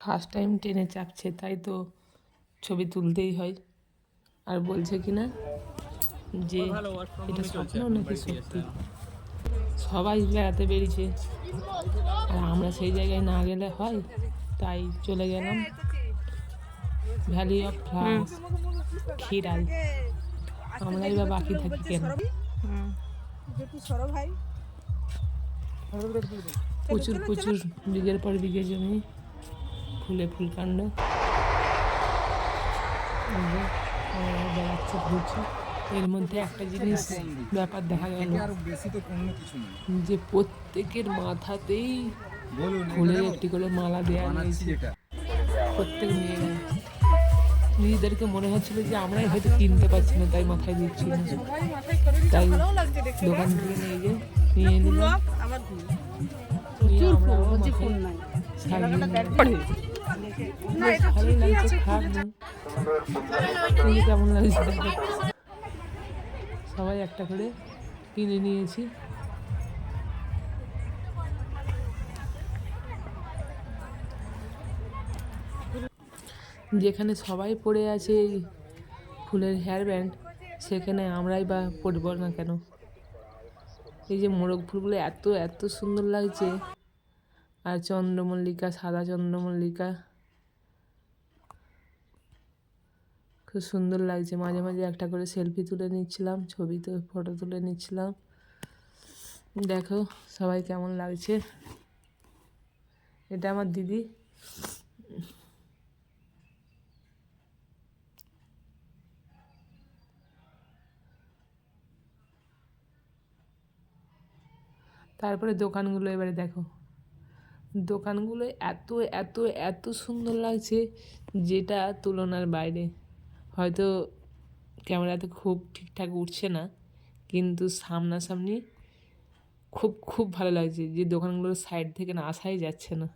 First time ট্রেনে চাপছে, তাই তো ছবি তুলতেই হয়। আর বলছে কি না যে এটা স্বপ্ন নাকি সত্যি। সবাই বেড়াতে বেরিয়েছে, আর আমরা সেই জায়গায় না গেলে হয়, তাই চলে গেলাম ভ্যালি অফ ফ্লাওয়ার্স খিরাই। আমরাই বা বাকি থাকি কেন। প্রচুর প্রচুর বিঘের পর বিঘে জমি, ফুলে ফুলকাণ্ড। বেড়াচ্ছে ঘুরছে। এর মধ্যে একটা জিনিস ব্যাপার দেখা গেল যে প্রত্যেকের মাথাতেই ফুলের একটি করে মালা দেওয়া রয়েছে। প্রত্যেক মেয়েরা নিজেদেরকে মনে হচ্ছিল যে আমরাই হয়তো কিনতে পারছি না, তাই মাথায় দিচ্ছি না। তাই দোকান থেকে নিয়ে নিলাম, নিয়ে আমরা ভালোই লাগছে, খারাপ নেই। কেমন লাগছে দেখো, সবাই একটা করে কিনে নিয়েছি। যেখানে সবাই পড়ে আছে এই ফুলের হেয়ার ব্যান্ড, সেখানে আমরাই বা পরব না কেন। এই যে মোরগ ফুলগুলো এত এত সুন্দর লাগছে, আর চন্দ্রমল্লিকা, সাদা চন্দ্রমল্লিকা খুব সুন্দর লাগছে। মাঝে মাঝে একটা করে সেলফি তুলে নিচ্ছিলাম, ফটো তুলে নিচ্ছিলাম। দেখো সবাই কেমন লাগছে। এটা আমার দিদি। তারপরে দোকানগুলো এবারে দেখো, দোকানগুলো এত এত এত সুন্দর লাগছে, যেটা তুলনার বাইরে। হয়তো ক্যামেরাতে খুব ঠিকঠাক উঠছে না, কিন্তু সামনাসামনি খুব খুব ভালো লাগছে, যে দোকানগুলোর সাইড থেকে না আসাই যাচ্ছে না।